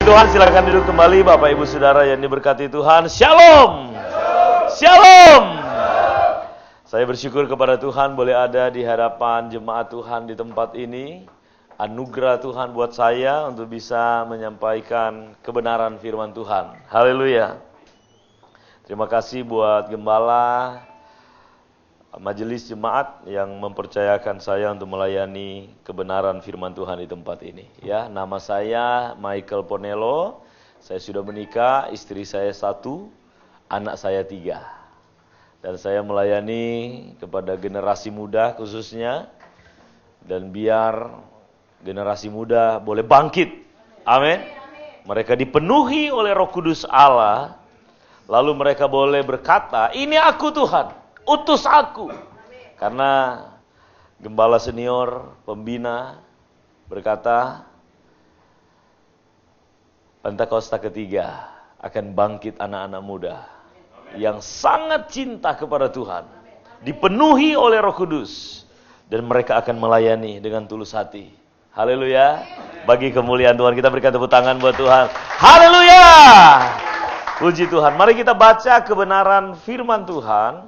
Tuhan, silakan duduk kembali Bapak Ibu Saudara yang diberkati Tuhan. Shalom. Shalom. Saya bersyukur kepada Tuhan boleh ada di hadapan jemaat Tuhan di tempat ini. Anugerah Tuhan buat saya untuk bisa menyampaikan kebenaran firman Tuhan. Haleluya. Terima kasih buat gembala majelis jemaat yang mempercayakan saya untuk melayani kebenaran firman Tuhan di tempat ini. Ya, nama saya Michael Ponelo. Saya sudah menikah, istri saya 1, anak saya 3. Dan saya melayani kepada generasi muda khususnya. Dan biar generasi muda boleh bangkit. Amin. Mereka dipenuhi oleh Roh Kudus Allah. Lalu mereka boleh berkata, "Ini aku Tuhan. Utus aku." Karena gembala senior, pembina berkata, Pentakosta ketiga akan bangkit anak-anak muda yang sangat cinta kepada Tuhan, dipenuhi oleh Roh Kudus, dan mereka akan melayani dengan tulus hati. Haleluya. Bagi kemuliaan Tuhan, kita berikan tepuk tangan buat Tuhan. Haleluya. Puji Tuhan. Mari kita baca kebenaran firman Tuhan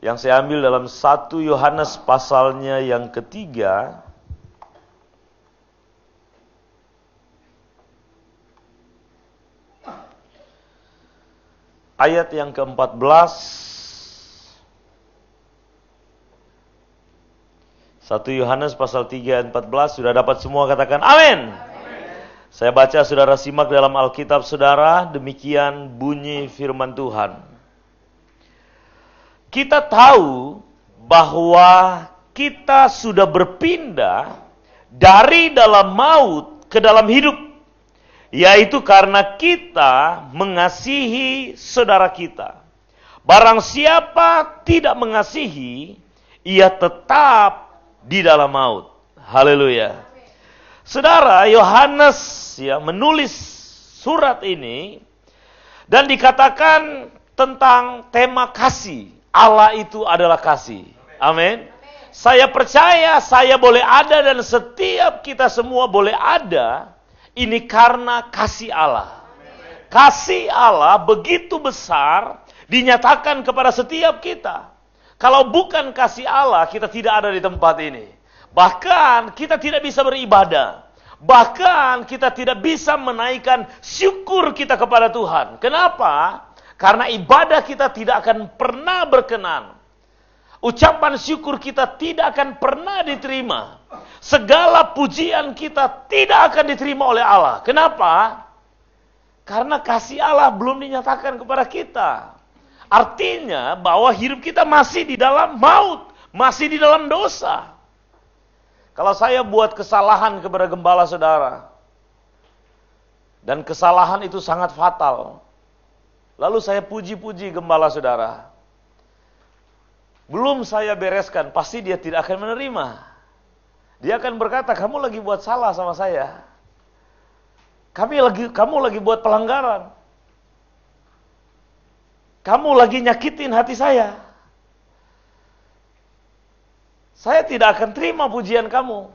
yang saya ambil dalam 1 Yohanes pasalnya yang ketiga. Ayat yang ke-14. 1 Yohanes pasal 3 ayat 14. Sudah dapat semua, katakan amin. Saya baca, saudara simak dalam Alkitab saudara. Demikian bunyi firman Tuhan. Kita tahu bahwa kita sudah berpindah dari dalam maut ke dalam hidup, yaitu karena kita mengasihi saudara kita. Barang siapa tidak mengasihi, ia tetap di dalam maut. Haleluya. Saudara, Yohanes menulis surat ini dan dikatakan tentang tema kasih. Allah itu adalah kasih. Amin. Saya percaya saya boleh ada dan setiap kita semua boleh ada. Ini karena kasih Allah. Kasih Allah begitu besar dinyatakan kepada setiap kita. Kalau bukan kasih Allah, kita tidak ada di tempat ini. Bahkan kita tidak bisa beribadah. Bahkan kita tidak bisa menaikkan syukur kita kepada Tuhan. Kenapa? Karena ibadah kita tidak akan pernah berkenan. Ucapan syukur kita tidak akan pernah diterima. Segala pujian kita tidak akan diterima oleh Allah. Kenapa? Karena kasih Allah belum dinyatakan kepada kita. Artinya bahwa hidup kita masih di dalam maut, masih di dalam dosa. Kalau saya buat kesalahan kepada gembala saudara, dan kesalahan itu sangat fatal, lalu saya puji-puji gembala saudara, belum saya bereskan, pasti dia tidak akan menerima. Dia akan berkata, "Kamu lagi buat salah sama saya. Kamu lagi buat pelanggaran. Kamu lagi nyakitin hati saya. Saya tidak akan terima pujian kamu."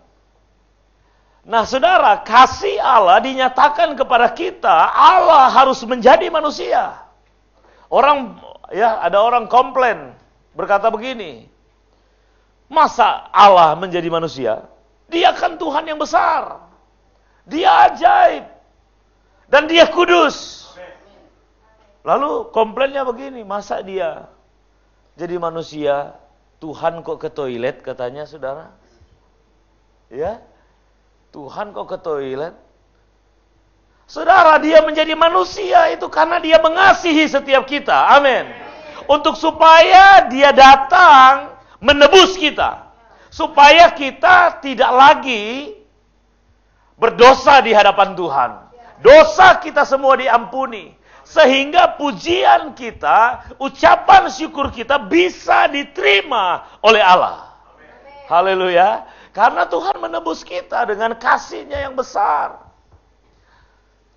Nah, saudara, kasih Allah dinyatakan kepada kita. Allah harus menjadi manusia. Ada orang komplain berkata begini, masa Allah menjadi manusia? Dia kan Tuhan yang besar. Dia ajaib. Dan dia kudus. Lalu komplainnya begini, masa dia jadi manusia, Tuhan kok ke toilet katanya saudara? Ya, Tuhan kok ke toilet? Saudara, dia menjadi manusia itu karena dia mengasihi setiap kita. Amin. Untuk supaya dia datang menebus kita. Supaya kita tidak lagi berdosa di hadapan Tuhan. Dosa kita semua diampuni. Sehingga pujian kita, ucapan syukur kita bisa diterima oleh Allah. Haleluya. Karena Tuhan menebus kita dengan kasih-Nya yang besar.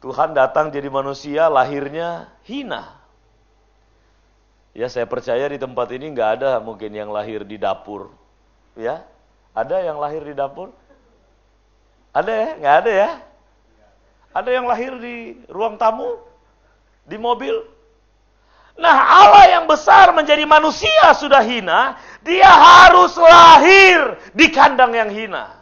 Tuhan datang jadi manusia, lahirnya hina. Ya, saya percaya di tempat ini nggak ada mungkin yang lahir di dapur. Ya, ada yang lahir di dapur? Ada ya? Nggak ada ya? Ada yang lahir di ruang tamu? Di mobil? Nah, Allah yang besar menjadi manusia sudah hina, dia harus lahir di kandang yang hina.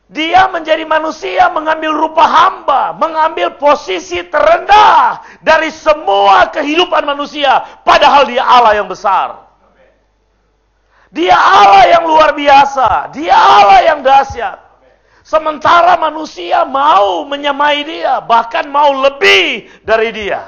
Dia menjadi manusia mengambil rupa hamba, mengambil posisi terendah dari semua kehidupan manusia, padahal dia Allah yang besar. Dia Allah yang luar biasa, dia Allah yang dahsyat. Sementara manusia mau menyamai dia, bahkan mau lebih dari dia.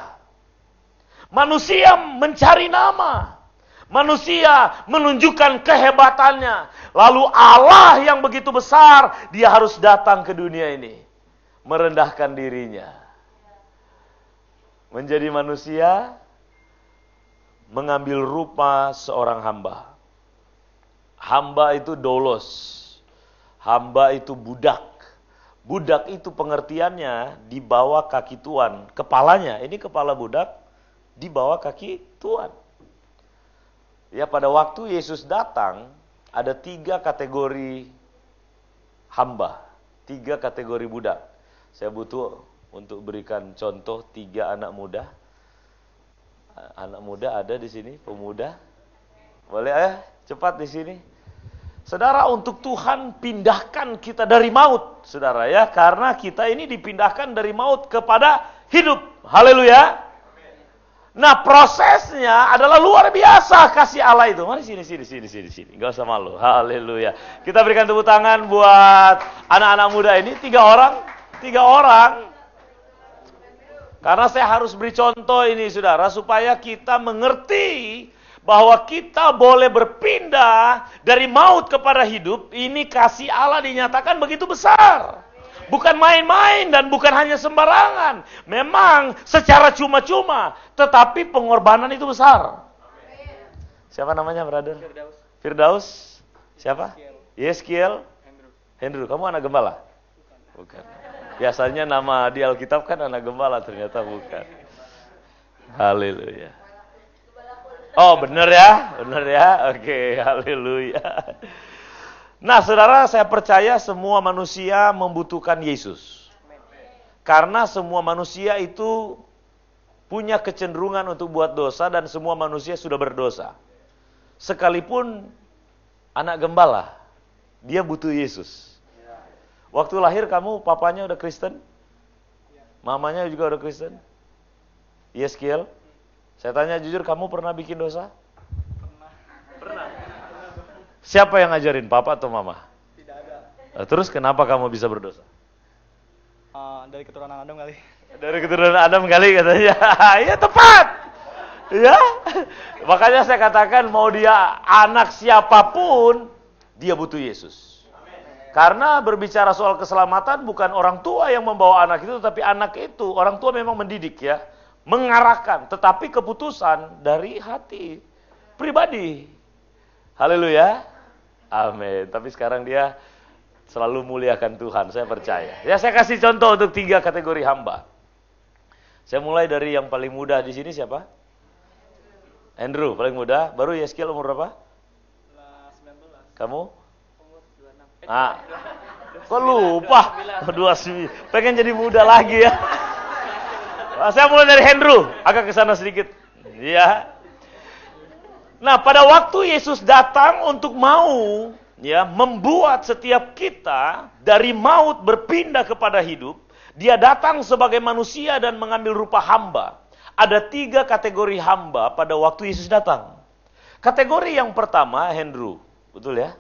Manusia mencari nama. Manusia menunjukkan kehebatannya. Lalu Allah yang begitu besar, dia harus datang ke dunia ini. Merendahkan dirinya. Menjadi manusia, mengambil rupa seorang hamba. Hamba itu doulos. Hamba itu budak. Budak itu pengertiannya di bawah kaki tuan. Kepalanya, ini kepala budak, di bawah kaki tuan. Ya, pada waktu Yesus datang, ada 3 kategori hamba. 3 kategori budak. Saya butuh untuk berikan contoh 3 anak muda. Anak muda ada di sini, pemuda. Boleh cepat di sini. Saudara, untuk Tuhan pindahkan kita dari maut, saudara ya, karena kita ini dipindahkan dari maut kepada hidup. Haleluya. Nah, prosesnya adalah luar biasa kasih Allah itu. Mari sini. Enggak usah malu. Haleluya. Kita berikan tepuk tangan buat anak-anak muda ini, 3 orang. Karena saya harus beri contoh ini, saudara, supaya kita mengerti bahwa kita boleh berpindah dari maut kepada hidup. Ini kasih Allah dinyatakan begitu besar. Bukan main-main dan bukan hanya sembarangan. Memang secara cuma-cuma, tetapi pengorbanan itu besar. Siapa namanya, brother? Firdaus. Siapa? Yeskiel. Hendru. Kamu anak gembala? Bukan. Biasanya nama di Alkitab kan anak gembala, ternyata bukan. Haleluya. Oh, benar ya? Oke, haleluya. Nah, saudara, saya percaya semua manusia membutuhkan Yesus. Karena semua manusia itu punya kecenderungan untuk buat dosa dan semua manusia sudah berdosa. Sekalipun anak gembala, dia butuh Yesus. Waktu lahir kamu, papanya udah Kristen? Mamanya juga udah Kristen? Yes, Kiel? Saya tanya jujur, kamu pernah bikin dosa? Pernah. Siapa yang ngajarin, papa atau mama? Tidak ada. Terus kenapa kamu bisa berdosa? Dari keturunan Adam kali. Dari keturunan Adam kali katanya. Ya, tepat. Ya. Makanya saya katakan mau dia anak siapapun, dia butuh Yesus. Karena berbicara soal keselamatan bukan orang tua yang membawa anak itu, tapi anak itu. Orang tua memang mendidik ya. Mengarahkan, tetapi keputusan dari hati pribadi. Haleluya. Amin. Tapi sekarang dia selalu muliakan Tuhan, saya percaya. Ya, saya kasih contoh untuk 3 kategori hamba. Saya mulai dari yang paling muda di sini, siapa? Andrew, paling muda. Baru Yeskiel umur berapa? 19. Kamu? Umur 26. Kok lupa? 29. Pengen jadi muda lagi ya. Saya mulai dari Andrew, agak ke sana sedikit. Ya. Nah, pada waktu Yesus datang untuk mau ya membuat setiap kita dari maut berpindah kepada hidup, dia datang sebagai manusia dan mengambil rupa hamba. Ada 3 kategori hamba pada waktu Yesus datang. Kategori yang pertama, Andrew, betul ya?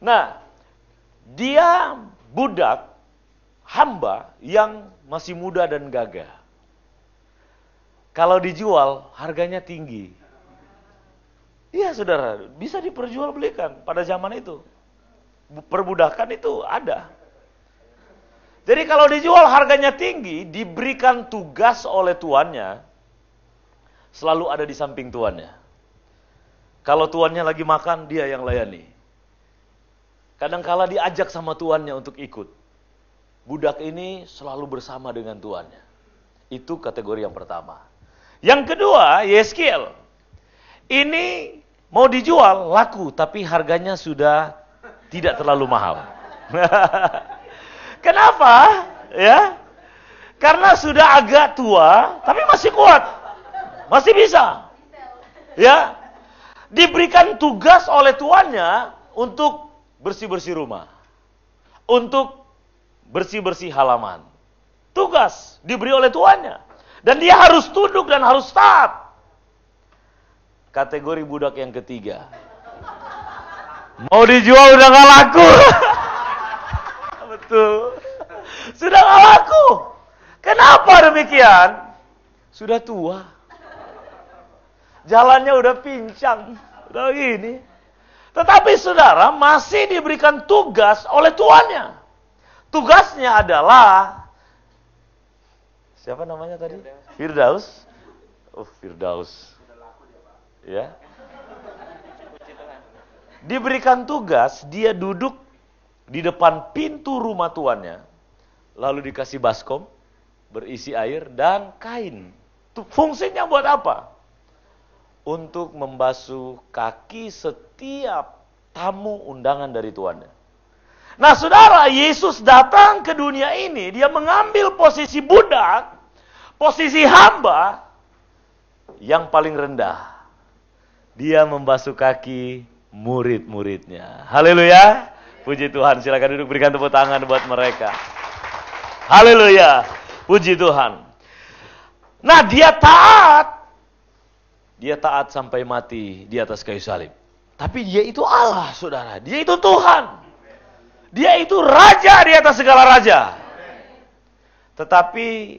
Nah, dia budak hamba yang masih muda dan gagah. Kalau dijual, harganya tinggi. Iya, saudara, bisa diperjualbelikan pada zaman itu. Perbudakan itu ada. Jadi kalau dijual harganya tinggi, diberikan tugas oleh tuannya, selalu ada di samping tuannya. Kalau tuannya lagi makan, dia yang layani. Kadangkala diajak sama tuannya untuk ikut. Budak ini selalu bersama dengan tuannya. Itu kategori yang pertama. Yang kedua, Yeskiel. Ini mau dijual, laku, tapi harganya sudah tidak terlalu mahal. Kenapa? Ya, karena sudah agak tua, tapi masih kuat, masih bisa. Ya, diberikan tugas oleh tuannya untuk bersih-bersih rumah, untuk bersih-bersih halaman. Tugas diberi oleh tuannya, dan dia harus tunduk dan harus taat. Kategori budak yang ketiga, mau dijual udah gak laku. Betul. Sudah gak laku. Kenapa demikian? Sudah tua. Jalannya udah pincang. Udah gini. Tetapi saudara masih diberikan tugas oleh tuannya. Tugasnya adalah, siapa namanya tadi? Firdaus. Oh, Firdaus. Ya. Diberikan tugas, dia duduk di depan pintu rumah tuannya, lalu dikasih baskom, berisi air dan kain. Fungsinya buat apa? Untuk membasuh kaki setiap tamu undangan dari tuannya. Nah saudara, Yesus datang ke dunia ini, dia mengambil posisi budak, posisi hamba yang paling rendah. Dia membasuh kaki murid-muridnya. Haleluya. Puji Tuhan, silakan duduk, berikan tepuk tangan buat mereka. Haleluya, puji Tuhan. Nah, dia taat sampai mati di atas kayu salib. Tapi dia itu Allah, saudara. Dia itu Tuhan. Dia itu Raja di atas segala raja. Tetapi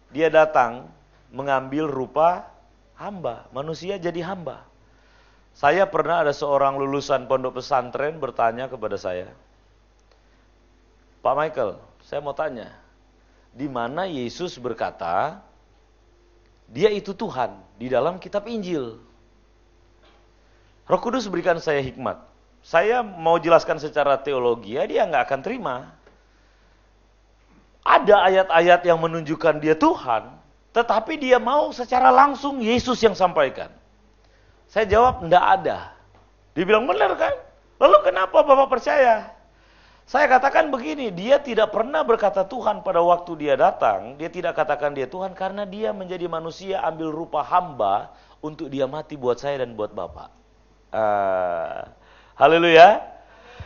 dia datang mengambil rupa hamba. Manusia jadi hamba. Saya pernah ada seorang lulusan pondok pesantren bertanya kepada saya, Pak Michael, saya mau tanya, di mana Yesus berkata, dia itu Tuhan di dalam kitab Injil? Roh Kudus berikan saya hikmat. Saya mau jelaskan secara teologi, ya dia nggak akan terima. Ada ayat-ayat yang menunjukkan dia Tuhan, tetapi dia mau secara langsung Yesus yang sampaikan. Saya jawab, enggak ada. Dia bilang, benar kan? Lalu kenapa Bapak percaya? Saya katakan begini, dia tidak pernah berkata Tuhan pada waktu dia datang. Dia tidak katakan dia Tuhan karena dia menjadi manusia ambil rupa hamba untuk dia mati buat saya dan buat Bapak. Haleluya.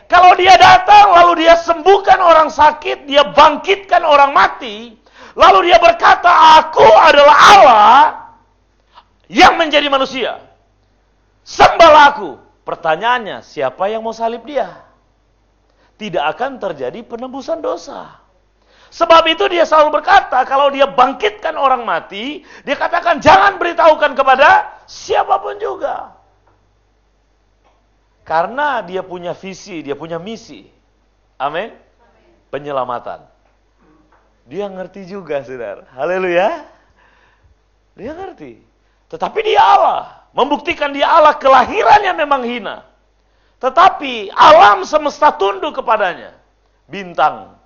Kalau dia datang, lalu dia sembuhkan orang sakit, dia bangkitkan orang mati, lalu dia berkata, aku adalah Allah yang menjadi manusia. Sembahlah aku. Pertanyaannya, siapa yang mau salib dia? Tidak akan terjadi penebusan dosa. Sebab itu dia selalu berkata, kalau dia bangkitkan orang mati, dia katakan jangan beritahukan kepada siapapun juga. Karena dia punya visi, dia punya misi. Amin. Penyelamatan. Dia ngerti juga, saudara. Haleluya. Dia ngerti. Tetapi dia Allah. Membuktikan dia Allah, kelahirannya memang hina. Tetapi alam semesta tunduk kepadanya. Bintang.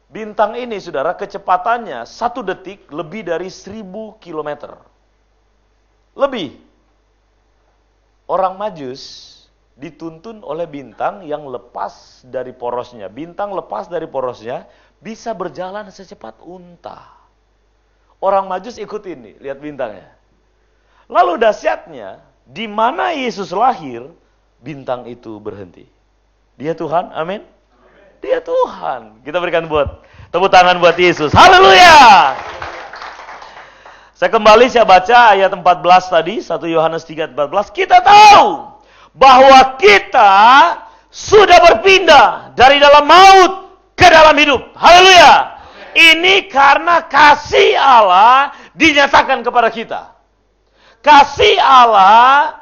Bintang ini, saudara, kecepatannya 1 detik lebih dari 1000 kilometer. Lebih. Orang Majus dituntun oleh bintang yang lepas dari porosnya. Bintang lepas dari porosnya bisa berjalan secepat unta. Orang Majus ikut ini, lihat bintangnya. Lalu dahsyatnya, di mana Yesus lahir, bintang itu berhenti. Dia Tuhan, amin. Dia Tuhan. Kita berikan tepuk tangan buat Yesus. Haleluya. Saya baca ayat 14 tadi, 1 Yohanes 3:14. Kita tahu bahwa kita sudah berpindah dari dalam maut ke dalam hidup. Haleluya. Ini karena kasih Allah dinyatakan kepada kita. Kasih Allah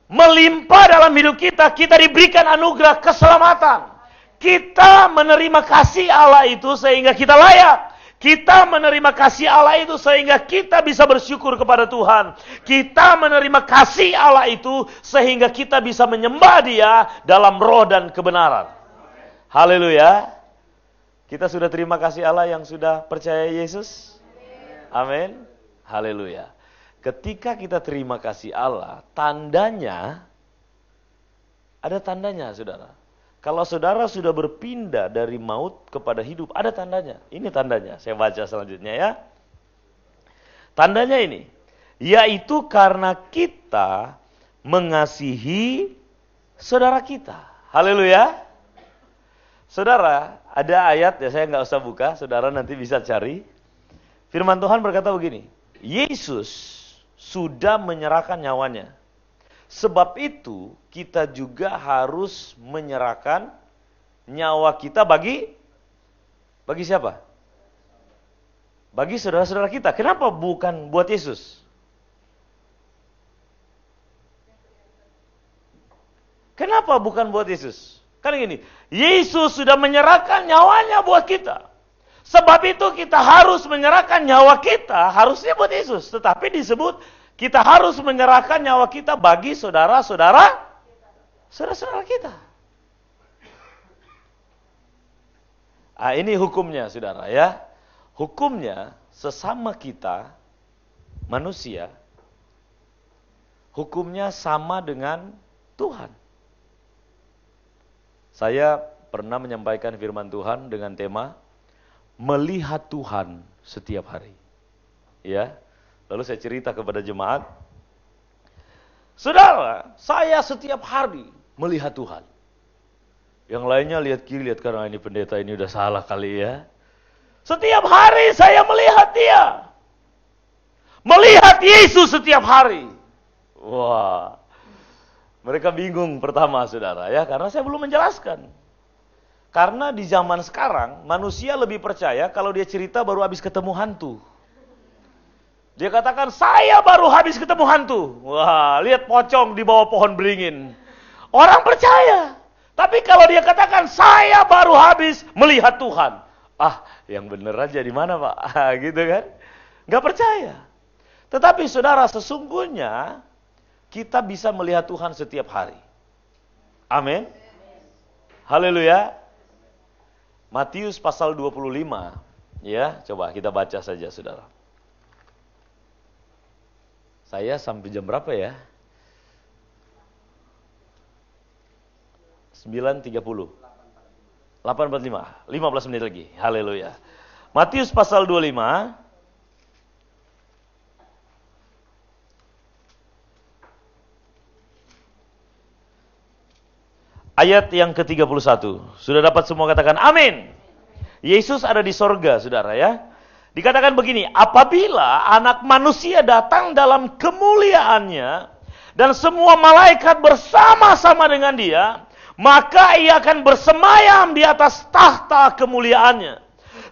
melimpah dalam hidup kita. Kita diberikan anugerah keselamatan. Kita menerima kasih Allah itu sehingga kita layak. Kita menerima kasih Allah itu sehingga kita bisa bersyukur kepada Tuhan. Kita menerima kasih Allah itu sehingga kita bisa menyembah Dia dalam roh dan kebenaran. Haleluya. Kita sudah terima kasih Allah yang sudah percaya Yesus? Amin. Haleluya. Ketika kita terima kasih Allah, tandanya, ada tandanya, saudara. Kalau saudara sudah berpindah dari maut kepada hidup, ada tandanya. Ini tandanya, saya baca selanjutnya ya. Tandanya ini, yaitu karena kita mengasihi saudara kita. Haleluya. Saudara, ada ayat, ya saya nggak usah buka, saudara nanti bisa cari. Firman Tuhan berkata begini, Yesus sudah menyerahkan nyawanya. Sebab itu kita juga harus menyerahkan nyawa kita bagi siapa? Bagi saudara-saudara kita. Kenapa bukan buat Yesus? Kenapa bukan buat Yesus? Kan gini, Yesus sudah menyerahkan nyawanya buat kita. Sebab itu kita harus menyerahkan nyawa kita, harusnya buat Yesus. Tetapi disebut kita harus menyerahkan nyawa kita bagi saudara-saudara kita. Ini hukumnya, saudara ya. Hukumnya sesama kita manusia, hukumnya sama dengan Tuhan. Saya pernah menyampaikan firman Tuhan dengan tema melihat Tuhan setiap hari. Ya. Lalu saya cerita kepada jemaat, saudara, saya setiap hari melihat Tuhan. Yang lainnya lihat kiri, lihat kanan, ini pendeta ini udah salah kali ya. Setiap hari saya melihat dia. Melihat Yesus setiap hari. Wah, mereka bingung pertama saudara ya, karena saya belum menjelaskan. Karena di zaman sekarang, manusia lebih percaya kalau dia cerita baru habis ketemu hantu. Dia katakan, saya baru habis ketemu hantu. Wah, lihat pocong di bawah pohon beringin. Orang percaya. Tapi kalau dia katakan, saya baru habis melihat Tuhan. Yang benar aja di mana Pak? Gitu kan? Nggak percaya. Tetapi saudara, sesungguhnya kita bisa melihat Tuhan setiap hari. Amin. Haleluya. Matius pasal 25. Ya, coba kita baca saja saudara. Saya sampai jam berapa ya? 9.30. 8.45. 15 menit lagi. Haleluya. Matius pasal 25. Ayat yang ke-31. Sudah dapat semua katakan amin. Yesus ada di sorga, saudara ya. Dikatakan begini, apabila anak manusia datang dalam kemuliaannya, dan semua malaikat bersama-sama dengan dia, maka ia akan bersemayam di atas tahta kemuliaannya.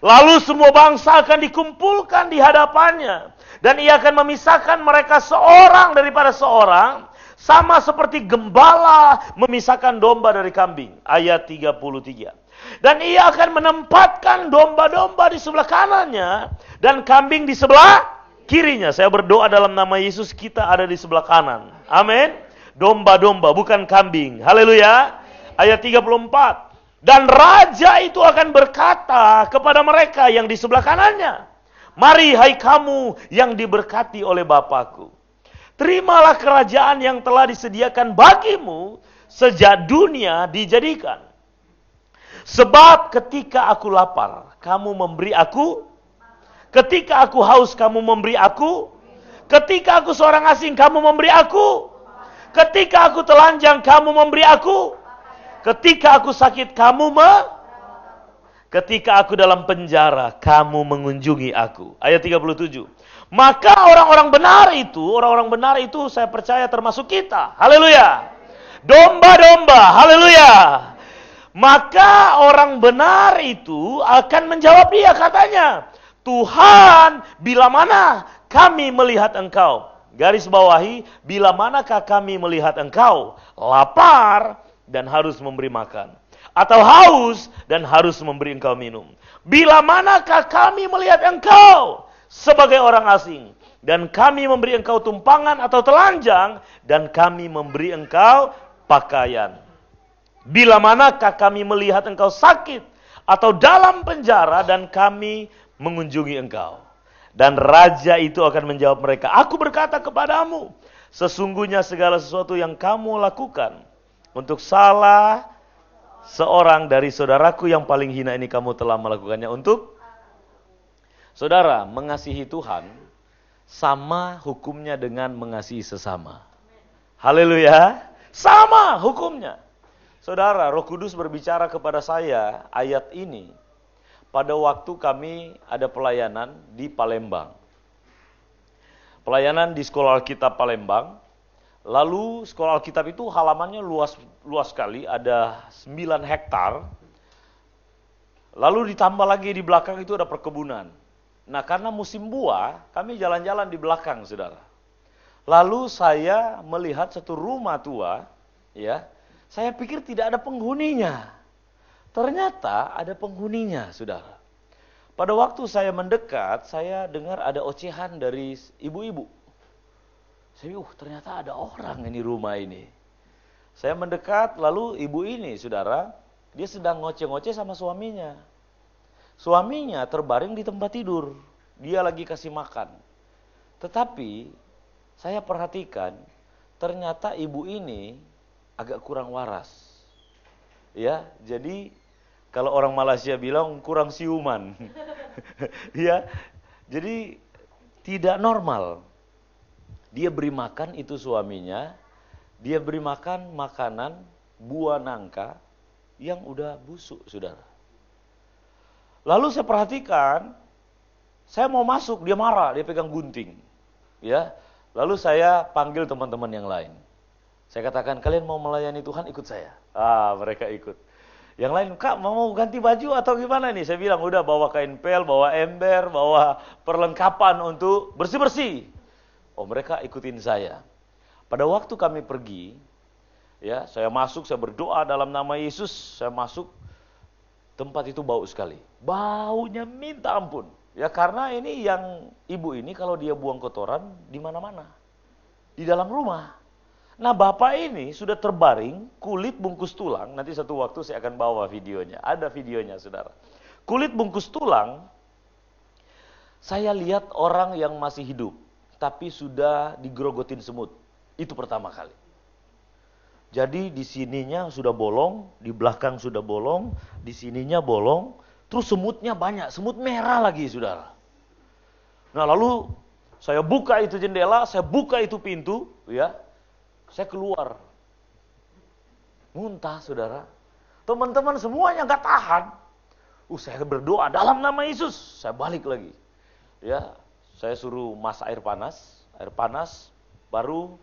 Lalu semua bangsa akan dikumpulkan di hadapannya, dan ia akan memisahkan mereka seorang daripada seorang, sama seperti gembala memisahkan domba dari kambing. Ayat 33. Dan ia akan menempatkan domba-domba di sebelah kanannya dan kambing di sebelah kirinya. Saya berdoa dalam nama Yesus kita ada di sebelah kanan. Amin. Domba-domba bukan kambing. Haleluya. Ayat 34. Dan raja itu akan berkata kepada mereka yang di sebelah kanannya, mari hai kamu yang diberkati oleh Bapakku, terimalah kerajaan yang telah disediakan bagimu sejak dunia dijadikan. Sebab ketika aku lapar, kamu memberi aku. Ketika aku haus, kamu memberi aku. Ketika aku seorang asing, kamu memberi aku. Ketika aku telanjang, kamu memberi aku. Ketika aku sakit, Ketika aku dalam penjara, kamu mengunjungi aku. Ayat 37. Maka orang-orang benar itu saya percaya termasuk kita. Haleluya. Domba-domba, haleluya. Maka orang benar itu akan menjawab dia katanya, Tuhan, bila mana kami melihat engkau? Garis bawahi, bila manakah kami melihat engkau? Lapar dan harus memberi makan. Atau haus dan harus memberi engkau minum. Bila manakah kami melihat engkau sebagai orang asing? Dan kami memberi engkau tumpangan atau telanjang, dan kami memberi engkau pakaian. Bila manakah kami melihat engkau sakit atau dalam penjara dan kami mengunjungi engkau? Dan raja itu akan menjawab mereka, aku berkata kepadamu, sesungguhnya segala sesuatu yang kamu lakukan untuk salah seorang dari saudaraku yang paling hina ini kamu telah melakukannya untuk saudara. Mengasihi Tuhan sama hukumnya dengan mengasihi sesama. Haleluya. Sama hukumnya. Saudara, Roh Kudus berbicara kepada saya ayat ini pada waktu kami ada pelayanan di Palembang. Pelayanan di Sekolah Alkitab Palembang. Lalu Sekolah Alkitab itu halamannya luas sekali, ada 9 hektar. Lalu ditambah lagi di belakang itu ada perkebunan. Nah, karena musim buah, kami jalan-jalan di belakang, saudara. Lalu saya melihat satu rumah tua, ya. Saya pikir tidak ada penghuninya. Ternyata ada penghuninya, saudara. Pada waktu saya mendekat, saya dengar ada ocehan dari ibu-ibu. Saya ternyata ada orang ini rumah ini. Saya mendekat, lalu ibu ini, saudara, dia sedang ngoceh-ngoceh sama suaminya. Suaminya terbaring di tempat tidur. Dia lagi kasih makan. Tetapi, saya perhatikan, ternyata ibu ini agak kurang waras. Ya, jadi kalau orang Malaysia bilang kurang siuman. Ya, jadi tidak normal. Dia beri makan itu suaminya, dia beri makan makanan buah nangka yang udah busuk, saudara. Lalu saya perhatikan, saya mau masuk, dia marah, dia pegang gunting. Ya, lalu saya panggil teman-teman yang lain. Saya katakan, kalian mau melayani Tuhan, ikut saya. Mereka ikut. Yang lain, Kak mau ganti baju atau gimana nih? Saya bilang, udah bawa kain pel, bawa ember, bawa perlengkapan untuk bersih-bersih. Mereka ikutin saya. Pada waktu kami pergi, ya, saya masuk, saya berdoa dalam nama Yesus, saya masuk, tempat itu bau sekali. Baunya minta ampun. Ya, karena ini yang ibu ini kalau dia buang kotoran di mana-mana. Di dalam rumah. Nah, bapak ini sudah terbaring, kulit bungkus tulang, nanti satu waktu saya akan bawa videonya. Ada videonya, saudara. Kulit bungkus tulang, saya lihat orang yang masih hidup. Tapi sudah digerogotin semut. Itu pertama kali. Jadi di sininya sudah bolong, di belakang sudah bolong, di sininya bolong, terus semutnya banyak, semut merah lagi, saudara. Nah, lalu saya buka itu jendela, saya buka itu pintu, ya. Saya keluar. Muntah, saudara. Teman-teman semuanya gak tahan. Saya berdoa dalam nama Yesus, saya balik lagi. Ya. Saya suruh masak air panas, baru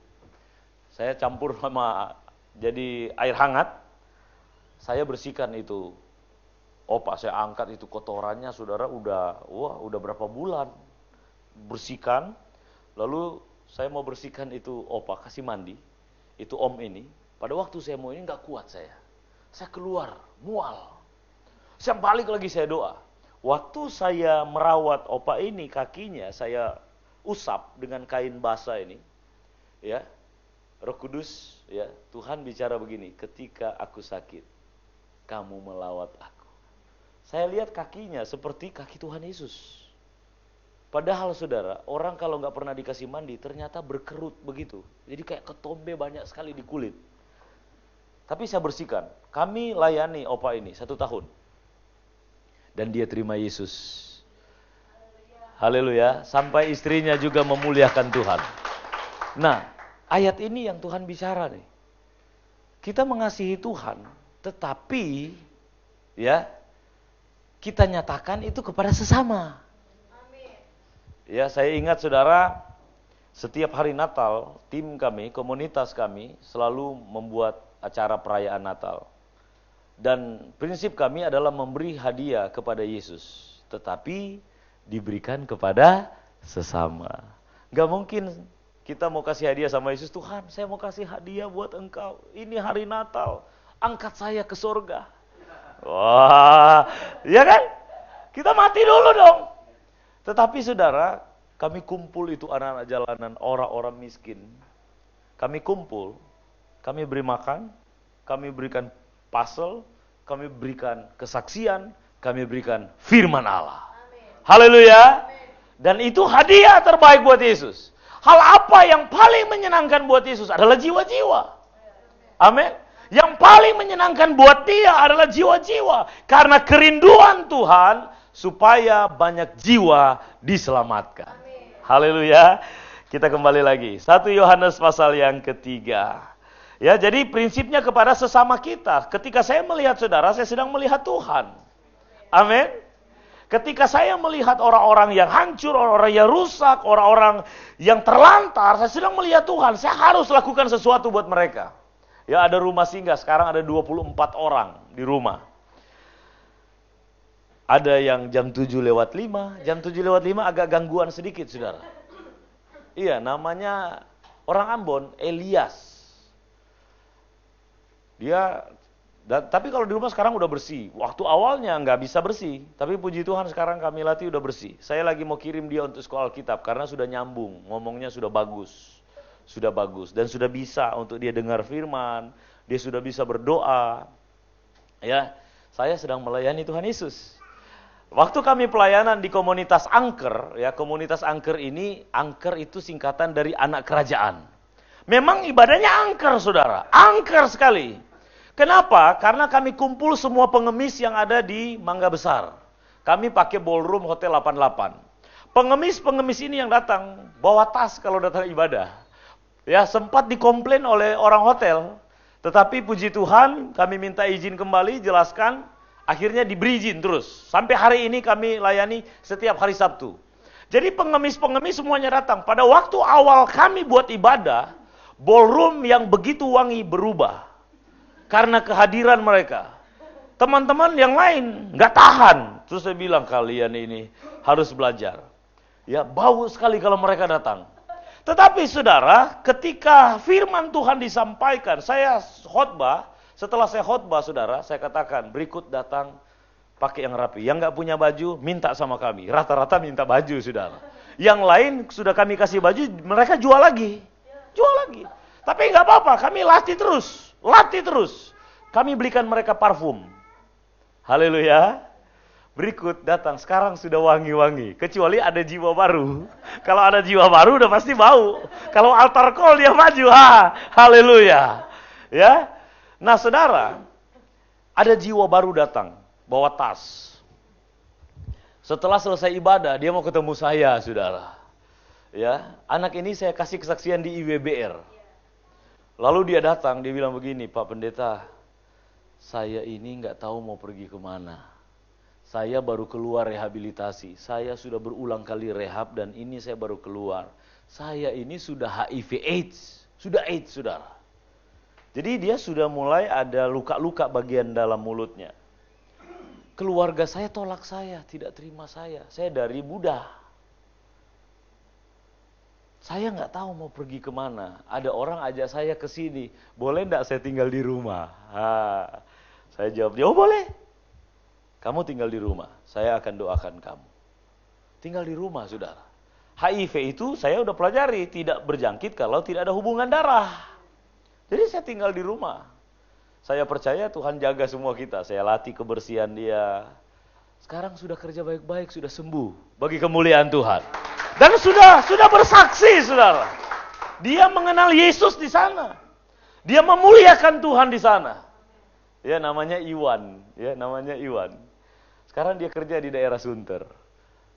saya campur sama jadi air hangat, saya bersihkan itu. Saya angkat itu kotorannya, saudara, udah berapa bulan. Bersihkan, lalu saya mau bersihkan itu kasih mandi, itu om ini. Pada waktu saya mau ini gak kuat saya keluar, mual. Saya balik lagi, saya doa. Waktu saya merawat opa ini, kakinya saya usap dengan kain basah ini, ya, Roh Kudus, ya, Tuhan bicara begini, ketika aku sakit, kamu melawat aku. Saya lihat kakinya seperti kaki Tuhan Yesus. Padahal, saudara, orang kalau nggak pernah dikasih mandi, ternyata berkerut begitu. Jadi kayak ketombe banyak sekali di kulit. Tapi saya bersihkan. Kami layani opa ini 1 tahun. Dan dia terima Yesus. Haleluya. Sampai istrinya juga memuliakan Tuhan. Nah, ayat ini yang Tuhan bicara nih. Kita mengasihi Tuhan, tetapi ya, kita nyatakan itu kepada sesama. Ya, saya ingat, saudara, setiap hari Natal, tim kami, komunitas kami selalu membuat acara perayaan Natal. Dan prinsip kami adalah memberi hadiah kepada Yesus, tetapi diberikan kepada sesama. Gak mungkin kita mau kasih hadiah sama Yesus, Tuhan, saya mau kasih hadiah buat engkau. Ini hari Natal, angkat saya ke surga. Wah, ya kan? Kita mati dulu dong. Tetapi, saudara, kami kumpul itu anak-anak jalanan, orang-orang miskin. Kami kumpul, kami beri makan, kami berikan puzzle, kami berikan kesaksian, kami berikan firman Allah. Haleluya. Dan itu hadiah terbaik buat Yesus. Hal apa yang paling menyenangkan buat Yesus adalah jiwa-jiwa. Amin. Yang paling menyenangkan buat dia adalah jiwa-jiwa. Karena kerinduan Tuhan supaya banyak jiwa diselamatkan. Haleluya. Kita kembali lagi. 1 Yohanes pasal yang ketiga. Ya, jadi prinsipnya kepada sesama kita. Ketika saya melihat saudara, saya sedang melihat Tuhan. Amin. Ketika saya melihat orang-orang yang hancur, orang-orang yang rusak, orang-orang yang terlantar, saya sedang melihat Tuhan. Saya harus lakukan sesuatu buat mereka. Ya, ada rumah singgah, sekarang ada 24 orang di rumah. Ada yang jam 7:05, jam 7:05 agak gangguan sedikit, saudara. Iya, namanya orang Ambon, Elias. Tapi kalau di rumah sekarang udah bersih. Waktu awalnya nggak bisa bersih. Tapi puji Tuhan sekarang kami latih udah bersih. Saya lagi mau kirim dia untuk sekolah Alkitab. Karena sudah nyambung. Ngomongnya sudah bagus. Sudah bagus. Dan sudah bisa untuk dia dengar firman. Dia sudah bisa berdoa. Ya, saya sedang melayani Tuhan Yesus. Waktu kami pelayanan di komunitas Angker. Ya, komunitas Angker ini, Angker itu singkatan dari anak kerajaan. Memang ibadahnya angker, saudara. Angker sekali. Kenapa? Karena kami kumpul semua pengemis yang ada di Mangga Besar. Kami pakai ballroom Hotel 88. Pengemis-pengemis ini yang datang, bawa tas kalau datang ibadah. Ya, sempat dikomplain oleh orang hotel. Tetapi puji Tuhan, kami minta izin kembali, jelaskan. Akhirnya diberi izin terus. Sampai hari ini kami layani setiap hari Sabtu. Jadi pengemis-pengemis semuanya datang. Pada waktu awal kami buat ibadah, ballroom yang begitu wangi berubah. Karena kehadiran mereka. Teman-teman yang lain nggak tahan. Terus saya bilang, kalian ini harus belajar. Ya, bau sekali kalau mereka datang. Tetapi saudara, ketika firman Tuhan disampaikan, saya khotbah. Setelah saya khotbah, saudara, saya katakan, berikut datang pakai yang rapi. Yang nggak punya baju, minta sama kami. Rata-rata minta baju, saudara. Yang lain sudah kami kasih baju, mereka jual lagi. Jual lagi. Tapi nggak apa-apa, kami latih terus. Latih terus. Kami belikan mereka parfum. Haleluya. Berikut datang, sekarang sudah wangi-wangi. Kecuali ada jiwa baru. Kalau ada jiwa baru udah pasti bau. Kalau altar call dia maju. Haleluya. Ya. Nah, saudara, ada jiwa baru datang, bawa tas. Setelah selesai ibadah, dia mau ketemu saya, saudara. Ya, anak ini saya kasih kesaksian di IWBR. Lalu dia datang, dia bilang begini, Pak Pendeta, saya ini nggak tahu mau pergi kemana. Saya baru keluar rehabilitasi. Saya sudah berulang kali rehab dan ini saya baru keluar. Saya ini sudah HIV/AIDS. Sudah AIDS, saudara. Jadi dia sudah mulai ada luka-luka bagian dalam mulutnya. Keluarga saya tolak saya, tidak terima saya. Saya dari Buddha. Saya nggak tahu mau pergi kemana. Ada orang ajak saya ke sini. Boleh nggak saya tinggal di rumah? Saya jawab, oh boleh. Kamu tinggal di rumah. Saya akan doakan kamu. Tinggal di rumah, saudara. HIV itu saya udah pelajari. Tidak berjangkit kalau tidak ada hubungan darah. Jadi saya tinggal di rumah. Saya percaya Tuhan jaga semua kita. Saya latih kebersihan dia. Sekarang sudah kerja baik-baik, sudah sembuh. Bagi kemuliaan Tuhan. Dan sudah bersaksi, saudara. Dia mengenal Yesus di sana. Dia memuliakan Tuhan di sana. Ya, namanya Iwan. Ya, namanya Iwan. Sekarang dia kerja di daerah Sunter.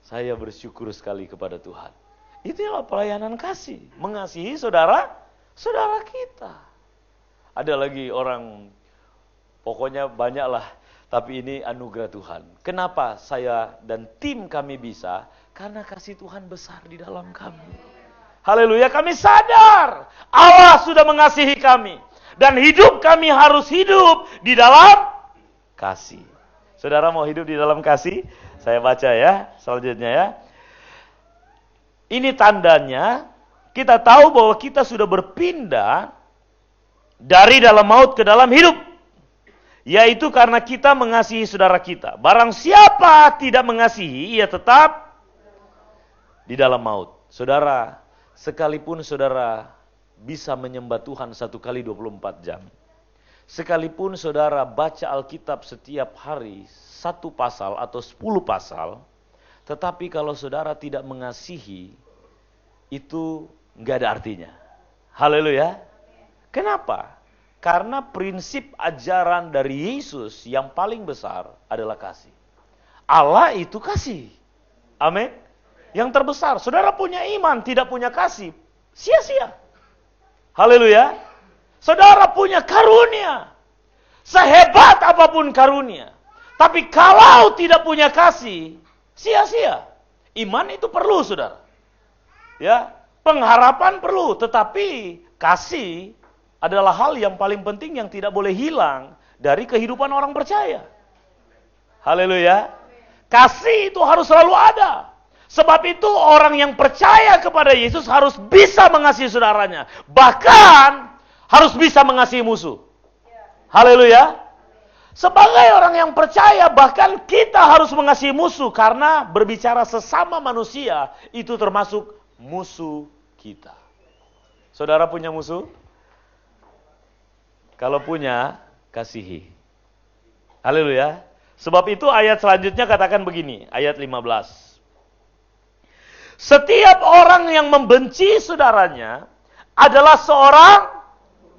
Saya bersyukur sekali kepada Tuhan. Itulah pelayanan kasih. Mengasihi saudara kita. Ada lagi orang, pokoknya banyaklah. Tapi ini anugerah Tuhan. Kenapa saya dan tim kami bisa? Karena kasih Tuhan besar di dalam kami. Haleluya, kami sadar Allah sudah mengasihi kami. Dan hidup kami harus hidup di dalam kasih. Saudara mau hidup di dalam kasih? Saya baca ya, selanjutnya ya. Ini tandanya, kita tahu bahwa kita sudah berpindah dari dalam maut ke dalam hidup. Yaitu karena kita mengasihi saudara kita. Barang siapa tidak mengasihi, ia tetap di dalam maut. Saudara, sekalipun saudara bisa menyembah Tuhan 1 kali 24 jam. Sekalipun saudara baca Alkitab setiap hari 1 pasal atau 10 pasal. Tetapi kalau saudara tidak mengasihi, itu nggak ada artinya. Haleluya. Kenapa? Karena prinsip ajaran dari Yesus yang paling besar adalah kasih. Allah itu kasih. Amin. Yang terbesar. Saudara punya iman, tidak punya kasih, sia-sia. Haleluya. Saudara punya karunia. Sehebat apapun karunia. Tapi kalau tidak punya kasih, sia-sia. Iman itu perlu, saudara. Ya, pengharapan perlu, tetapi kasih adalah hal yang paling penting yang tidak boleh hilang dari kehidupan orang percaya. Haleluya. Kasih itu harus selalu ada. Sebab itu orang yang percaya kepada Yesus harus bisa mengasihi saudaranya. Bahkan harus bisa mengasihi musuh. Haleluya. Sebagai orang yang percaya, bahkan kita harus mengasihi musuh. Karena berbicara sesama manusia, itu termasuk musuh kita. Saudara punya musuh? Kalau punya, kasihi. Haleluya. Sebab itu ayat selanjutnya katakan begini, ayat 15. Setiap orang yang membenci saudaranya adalah seorang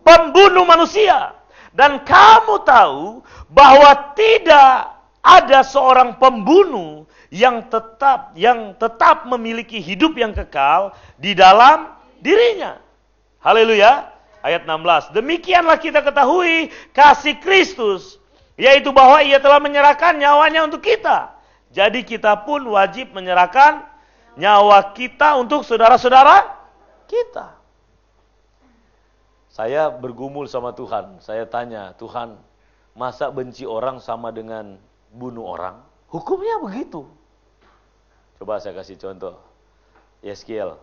pembunuh manusia. Dan kamu tahu bahwa tidak ada seorang pembunuh yang tetap memiliki hidup yang kekal di dalam dirinya. Haleluya. Ayat 16. Demikianlah kita ketahui kasih Kristus, yaitu bahwa ia telah menyerahkan nyawanya untuk kita. Jadi kita pun wajib menyerahkan nyawa kita untuk saudara-saudara kita. Saya bergumul sama Tuhan. Saya tanya, Tuhan, masa benci orang sama dengan bunuh orang? Hukumnya begitu. Coba saya kasih contoh. Yeskiel,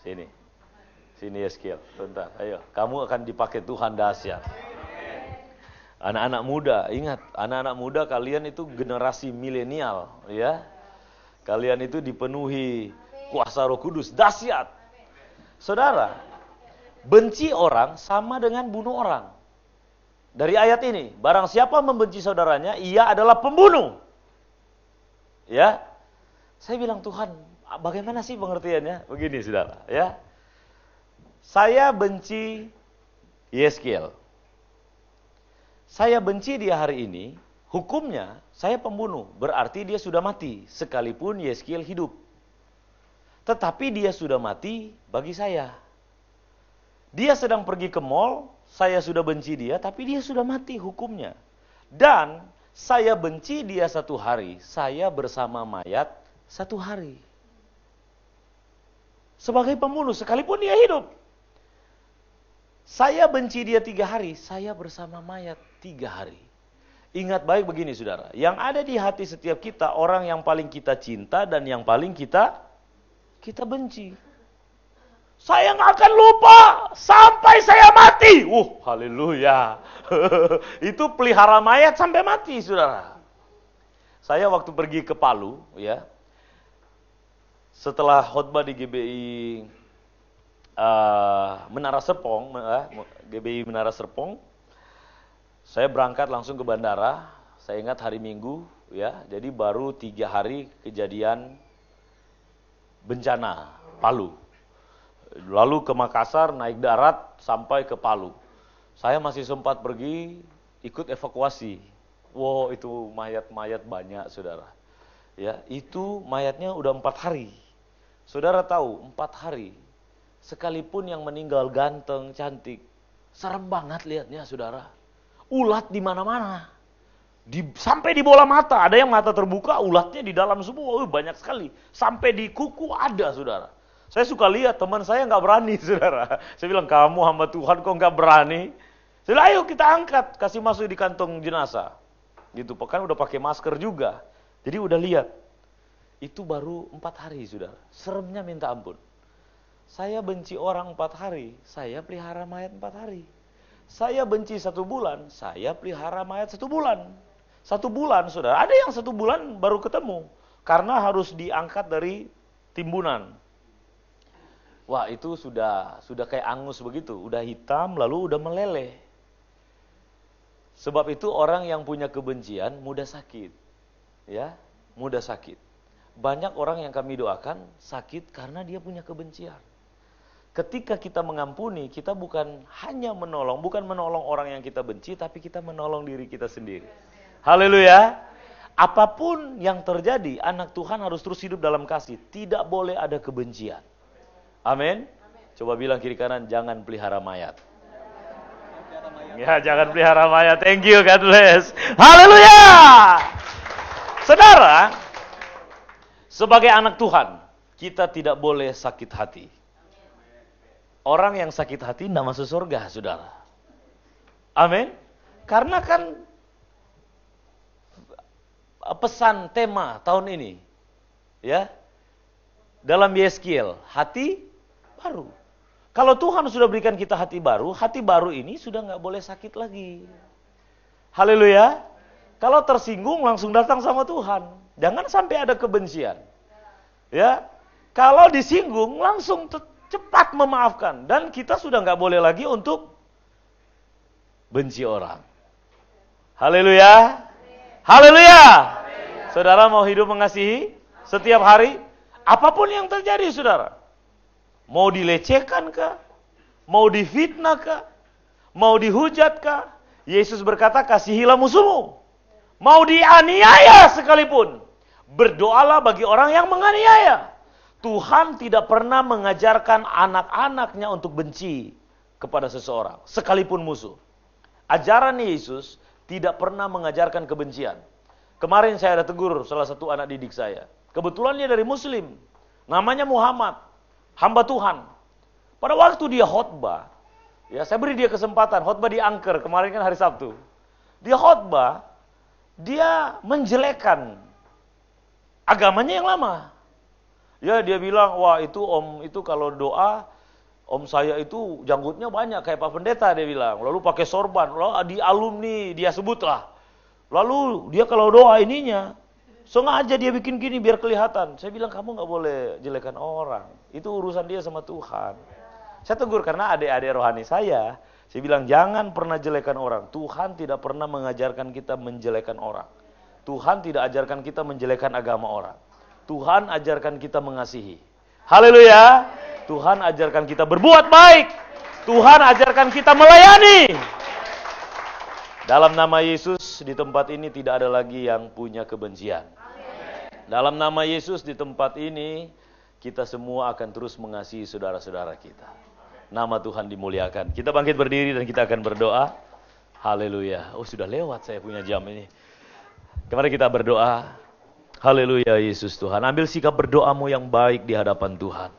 sini. Sini Yeskiel, bentar. Ayo, kamu akan dipakai Tuhan dahsyat. Anak-anak muda, ingat, anak-anak muda kalian itu generasi milenial, ya. Kalian itu dipenuhi kuasa Roh Kudus, dahsyat. Saudara, benci orang sama dengan bunuh orang. Dari ayat ini, barang siapa membenci saudaranya, ia adalah pembunuh. Ya. Saya bilang, Tuhan, bagaimana sih pengertiannya? Begini, saudara, ya. Saya benci Yeskiel. Saya benci dia hari ini, hukumnya saya pembunuh. Berarti dia sudah mati, sekalipun Yeskiel hidup. Tetapi dia sudah mati bagi saya. Dia sedang pergi ke mall, saya sudah benci dia, tapi dia sudah mati hukumnya. Dan saya benci dia 1 hari, saya bersama mayat 1 hari. Sebagai pembunuh, sekalipun dia hidup. Saya benci dia 3 hari, saya bersama mayat 3 hari. Ingat baik begini, saudara. Yang ada di hati setiap kita, orang yang paling kita cinta dan yang paling kita benci. Saya nggak akan lupa sampai saya mati. Haleluya. Itu pelihara mayat sampai mati, saudara. Saya waktu pergi ke Palu, ya. Setelah khotbah di GBI Menara Serpong, GBI Menara Serpong, saya berangkat langsung ke bandara. Saya ingat hari Minggu, ya. Jadi baru 3 hari kejadian bencana Palu. Lalu ke Makassar, naik darat sampai ke Palu. Saya masih sempat pergi ikut evakuasi. Wow, itu mayat-mayat banyak, saudara. Ya, itu mayatnya udah 4 hari. Saudara tahu, 4 hari. Sekalipun yang meninggal ganteng, cantik, serem banget lihatnya, saudara. Ulat di mana-mana. Sampai di bola mata, ada yang mata terbuka, ulatnya di dalam semua, banyak sekali. Sampai di kuku ada, saudara. Saya suka lihat, teman saya nggak berani, saudara. Saya bilang, kamu hamba Tuhan kok nggak berani? Saya bilang, ayo kita angkat, kasih masuk di kantong jenazah. Gitu, kan udah pakai masker juga. Jadi udah lihat. Itu baru 4 hari, saudara. Seremnya minta ampun. Saya benci orang 4 hari, saya pelihara mayat 4 hari. Saya benci 1 bulan, saya pelihara mayat 1 bulan. 1 bulan, saudara. Ada yang 1 bulan baru ketemu. Karena harus diangkat dari timbunan. Wah, itu sudah kayak angus begitu. Udah hitam, lalu udah meleleh. Sebab itu orang yang punya kebencian mudah sakit. Ya, mudah sakit. Banyak orang yang kami doakan sakit karena dia punya kebencian. ketika kita mengampuni, kita bukan hanya bukan menolong orang yang kita benci, tapi kita menolong diri kita sendiri. Haleluya. Apapun yang terjadi, anak Tuhan harus terus hidup dalam kasih. Tidak boleh ada kebencian. Amin. Coba bilang kiri kanan, jangan pelihara mayat. Ya, jangan pelihara mayat. Thank you, God bless. Haleluya. Saudara, sebagai anak Tuhan, kita tidak boleh sakit hati. Orang yang sakit hati tidak masuk surga, saudara. Amin. Karena kan pesan tema tahun ini, ya, dalam Yeskiel, hati baru. Kalau Tuhan sudah berikan kita hati baru ini sudah nggak boleh sakit lagi. Haleluya. Kalau tersinggung langsung datang sama Tuhan. Jangan sampai ada kebencian. Ya, kalau disinggung langsung cepat memaafkan. Dan kita sudah nggak boleh lagi untuk benci orang. Haleluya. Haleluya. Saudara mau hidup mengasihi setiap hari? Apapun yang terjadi, saudara. Mau dilecehkan kah? Mau difitnah kah? Mau dihujat kah? Yesus berkata, kasihilah musuhmu. Mau dianiaya sekalipun, berdoalah bagi orang yang menganiaya. Tuhan tidak pernah mengajarkan anak-anaknya untuk benci kepada seseorang, sekalipun musuh. Ajaran Yesus tidak pernah mengajarkan kebencian. Kemarin saya ada tegur salah satu anak didik saya. Kebetulan dia dari Muslim, namanya Muhammad. Hamba Tuhan. Pada waktu dia khotbah, ya saya beri dia kesempatan, khotbah di Angker, kemarin kan hari Sabtu. Dia khotbah, dia menjelekkan agamanya yang lama. Ya dia bilang, wah itu om itu kalau doa, om saya itu janggutnya banyak kayak Pak Pendeta, dia bilang. Lalu pakai sorban, lalu di alumni dia sebutlah. Lalu dia kalau doa ininya, sengaja dia bikin gini biar kelihatan. Saya bilang, kamu gak boleh jelekan orang. Itu urusan dia sama Tuhan. Saya tegur karena adik-adik rohani saya bilang, jangan pernah jelekan orang. Tuhan tidak pernah mengajarkan kita menjelekan orang. Tuhan tidak ajarkan kita menjelekan agama orang. Tuhan ajarkan kita mengasihi. Haleluya. Tuhan ajarkan kita berbuat baik. Tuhan ajarkan kita melayani. Dalam nama Yesus, di tempat ini tidak ada lagi yang punya kebencian. Dalam nama Yesus, di tempat ini, kita semua akan terus mengasihi saudara-saudara kita. Nama Tuhan dimuliakan. Kita bangkit berdiri dan kita akan berdoa. Haleluya. Oh, sudah lewat saya punya jam ini. Kemarin kita berdoa. Haleluya Yesus Tuhan. Ambil sikap berdoamu yang baik di hadapan Tuhan.